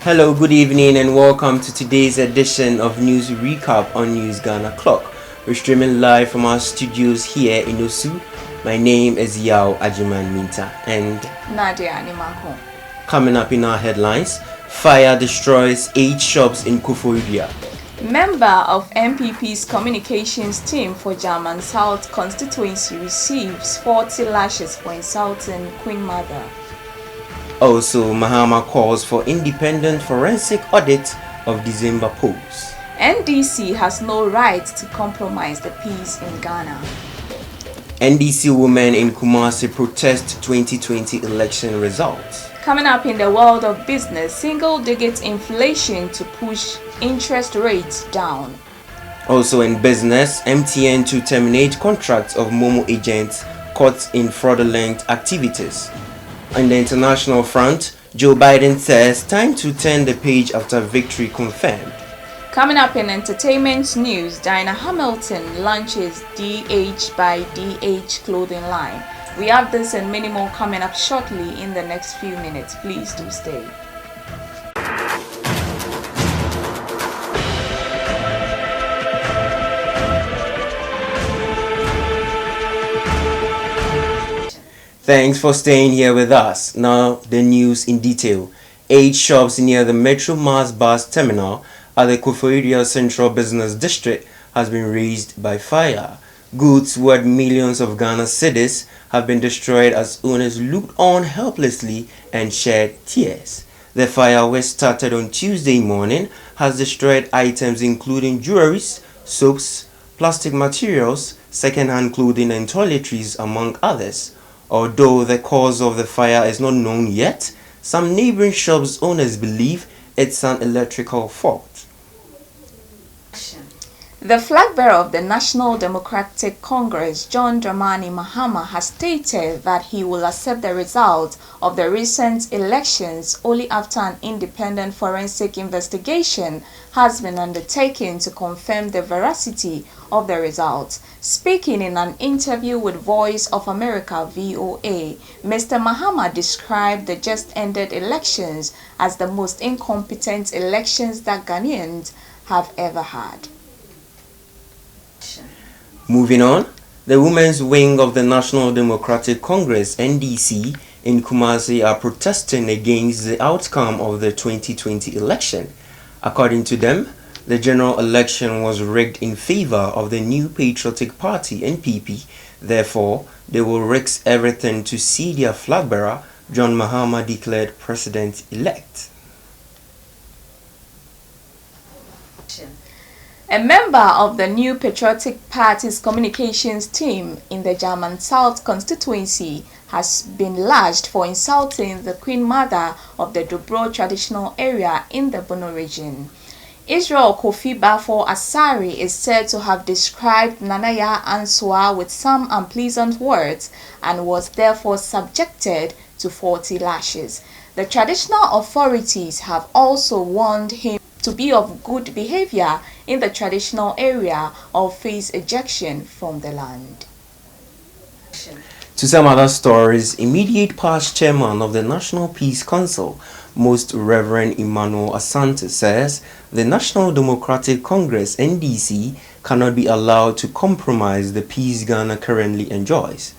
Hello, good evening, and welcome to today's edition of News Recap on News Ghana Clock. We're streaming live from our studios here in Osu. My name is Yao Ajiman Minta, and Nadia Animako. Coming up in our headlines, fire destroys 8 shops in Kufuria. Member of MPP's communications team for German South constituency receives 40 lashes for insulting Queen Mother. Also, Mahama calls for independent forensic audit of December polls. NDC has no right to compromise the peace in Ghana. NDC women in Kumasi protest 2020 election results. Coming up in the world of business, single-digit inflation to push interest rates down. Also in business, MTN to terminate contracts of Momo agents caught in fraudulent activities. On the international front, Joe Biden says time to turn the page after victory confirmed. Coming up in entertainment news, Diana Hamilton launches DH by DH clothing line. We have this and many more coming up shortly in the next few minutes. Please do stay. Thanks for staying here with us. Now the news in detail. 8 shops near the Metro Mass Bus Terminal at the Kufuria Central Business District has been razed by fire. Goods worth millions of Ghana cedis have been destroyed as owners looked on helplessly and shed tears. The fire, which started on Tuesday morning, has destroyed items including jewelries, soaps, plastic materials, second-hand clothing and toiletries, among others. Although the cause of the fire is not known yet, some neighboring shops owners believe it's an electrical fault. The flag bearer of the National Democratic Congress, John Dramani Mahama, has stated that he will accept the results of the recent elections only after an independent forensic investigation has been undertaken to confirm the veracity of the results. Speaking in an interview with Voice of America (VOA), Mr. Mahama described the just-ended elections as the most incompetent elections that Ghanaians have ever had. Moving on, the women's wing of the National Democratic Congress (NDC) in Kumasi are protesting against the outcome of the 2020 election. According to them, the general election was rigged in favor of the New Patriotic Party (NPP). Therefore, they will risk everything to see their flag bearer, John Mahama, declared president-elect. A member of the New Patriotic Party's communications team in the German South constituency has been lashed for insulting the Queen Mother of the Dobro traditional area in the Bono region. Israel Kofi Bafo Asari is said to have described Nanaya Ansua with some unpleasant words and was therefore subjected to 40 lashes. The traditional authorities have also warned him to be of good behavior in the traditional area or face ejection from the land. To some other stories, immediate past chairman of the National Peace Council, Most Reverend Emmanuel Asante, says the National Democratic Congress (NDC) cannot be allowed to compromise the peace Ghana currently enjoys.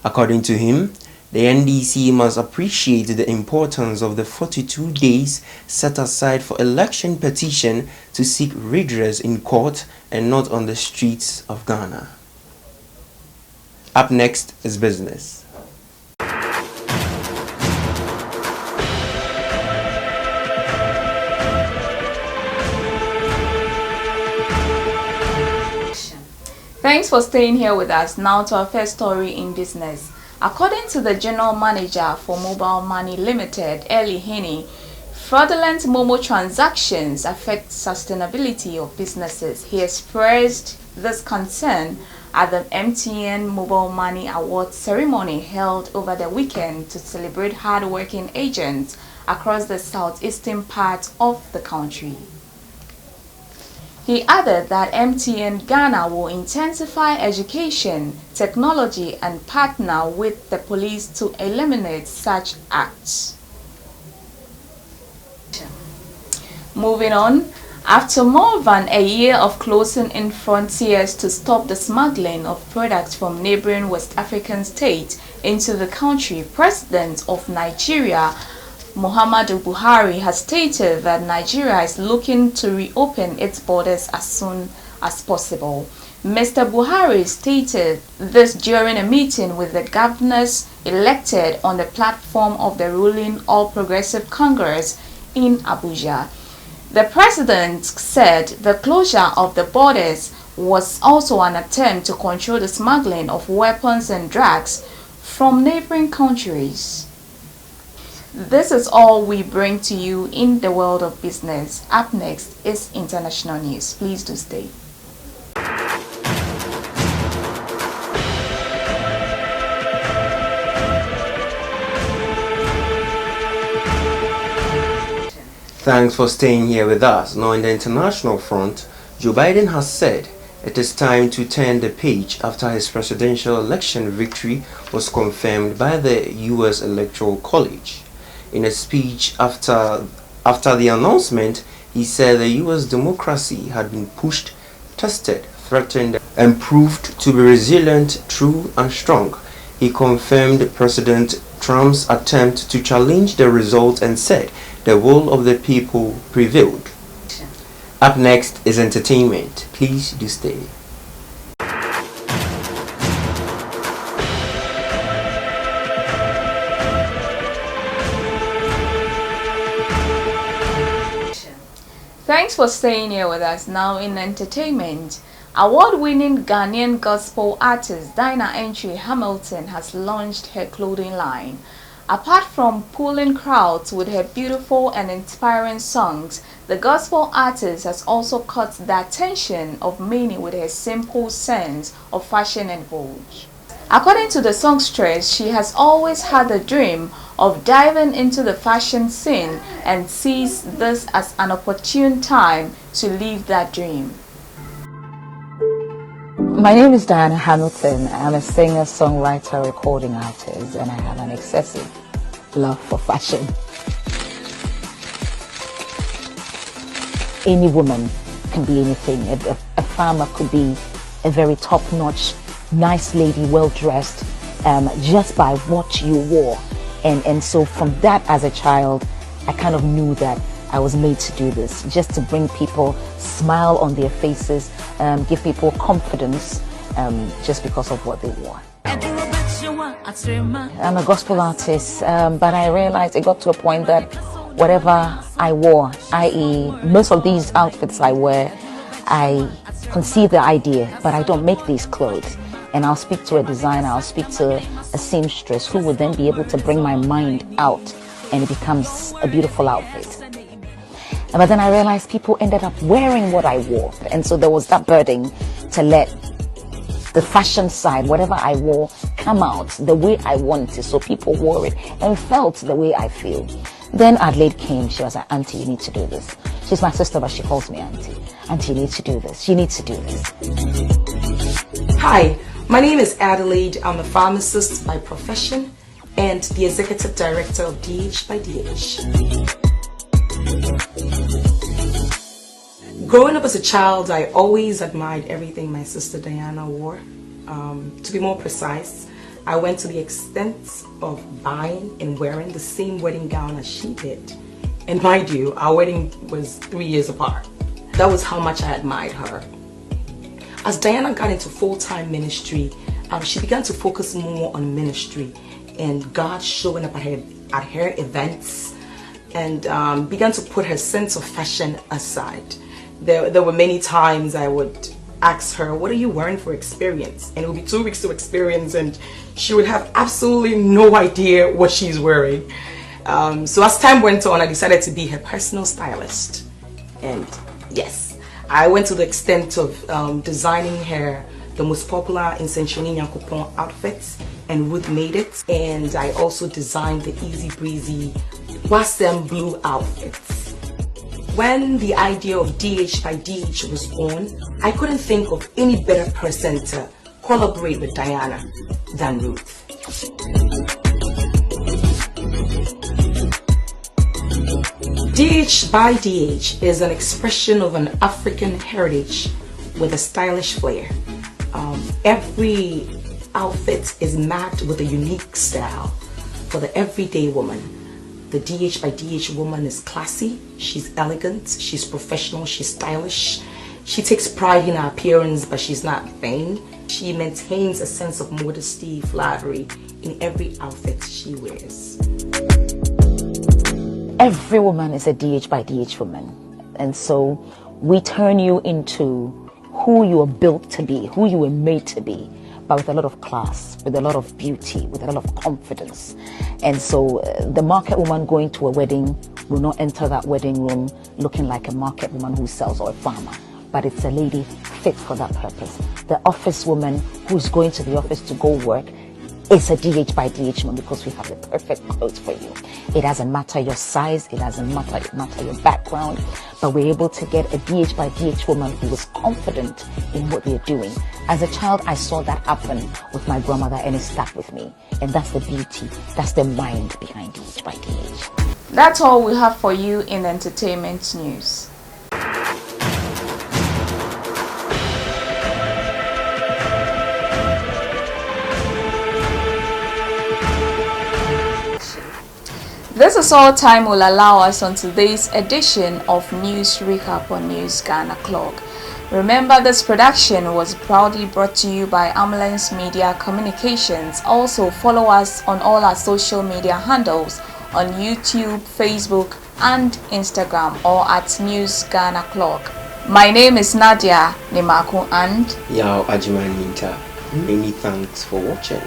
According to him, the NDC must appreciate the importance of the 42 days set aside for election petition to seek redress in court and not on the streets of Ghana. Up next is business. Thanks for staying here with us. Now to our first story in business. According to the General Manager for Mobile Money Limited, Eli Henny, fraudulent Momo transactions affect sustainability of businesses. He expressed this concern at the MTN Mobile Money Awards ceremony held over the weekend to celebrate hard-working agents across the southeastern part of the country. He added that MTN Ghana will intensify education, technology, and partner with the police to eliminate such acts. Moving on, after more than a year of closing in frontiers to stop the smuggling of products from neighboring West African states into the country, President of Nigeria, Muhammadu Buhari, has stated that Nigeria is looking to reopen its borders as soon as possible. Mr. Buhari stated this during a meeting with the governors elected on the platform of the ruling All Progressive Congress in Abuja. The president said the closure of the borders was also an attempt to control the smuggling of weapons and drugs from neighboring countries. This is all we bring to you in the world of business. Up next is international news. Please do stay. Thanks for staying here with us. Now, in the international front, Joe Biden has said it is time to turn the page after his presidential election victory was confirmed by the U.S. Electoral College. In a speech after the announcement, he said the U.S. democracy had been pushed, tested, threatened, and proved to be resilient, true, and strong. He confirmed President Trump's attempt to challenge the result and said the will of the people prevailed. Up next is entertainment. Please do stay. Thanks for staying here with us. Now in entertainment, award-winning Ghanaian gospel artist Dinah Entry Hamilton has launched her clothing line. Apart from pulling crowds with her beautiful and inspiring songs, the gospel artist has also caught the attention of many with her simple sense of fashion and vogue. According to the songstress, she has always had the dream of diving into the fashion scene and sees this as an opportune time to live that dream. My name is Diana Hamilton. I'm a singer, songwriter, recording artist, and I have an excessive love for fashion. Any woman can be anything. A farmer could be a very top-notch, nice lady, well-dressed, just by what you wore. And so from that, as a child, I kind of knew that I was made to do this, just to bring people smile on their faces, give people confidence, just because of what they wore. I'm a gospel artist, but I realized it got to a point that whatever I wore, i.e. most of these outfits I wear, I conceive the idea, but I don't make these clothes. And I'll speak to a designer, I'll speak to a seamstress who would then be able to bring my mind out, and it becomes a beautiful outfit. But then I realized people ended up wearing what I wore. And so there was that burden to let the fashion side, whatever I wore, come out the way I wanted. So people wore it and felt the way I feel. Then Adelaide came. She was like, "Auntie, you need to do this." She's my sister, but she calls me Auntie. Auntie, you need to do this. She needs to do this. Hi, my name is Adelaide. I'm a pharmacist by profession and the executive director of DH by DH. Growing up as a child, I always admired everything my sister Diana wore. To be more precise, I went to the extent of buying and wearing the same wedding gown as she did. And mind you, our wedding was 3 years apart. That was how much I admired her. As Diana got into full-time ministry, she began to focus more on ministry and God showing up at her events, and began to put her sense of fashion aside. There were many times I would ask her, "What are you wearing for experience?" And it would be 2 weeks to experience and she would have absolutely no idea what she's wearing. So as time went on, I decided to be her personal stylist. And yes, I went to the extent of designing her the most popular Insensioni Nyankopon outfits, and Ruth made it. And I also designed the easy breezy Wasem blue outfits. When the idea of DH by DH was born, I couldn't think of any better person to collaborate with Diana than Ruth. DH DH by DH is an expression of an African heritage with a stylish flair. Every outfit is marked with a unique style for the everyday woman. The DH by DH woman is classy, she's elegant, she's professional, she's stylish. She takes pride in her appearance, but she's not vain. She maintains a sense of modesty, flattery in every outfit she wears. Every woman is a DH by DH woman. And so we turn you into who you are built to be, who you were made to be, but with a lot of class, with a lot of beauty, with a lot of confidence. And so the market woman going to a wedding will not enter that wedding room looking like a market woman who sells or a farmer, but it's a lady fit for that purpose. The office woman who's going to the office to go work is a DH by DH woman because we have the perfect clothes for you. It doesn't matter your size, it doesn't matter your background, but we're able to get a DH by DH woman who is confident in what they're doing. As a child, I saw that happen with my grandmother and it stuck with me. And that's the beauty, that's the mind behind DH by DH. That's all we have for you in entertainment news. This is all time will allow us on today's edition of News Recap on News Ghana Clock. Remember, this production was proudly brought to you by Amulens Media Communications. Also, follow us on all our social media handles on YouTube, Facebook, and Instagram, or at News Ghana Clock. My name is Nadia Nimaku and Yao Ajiman Ninta. Many thanks for watching.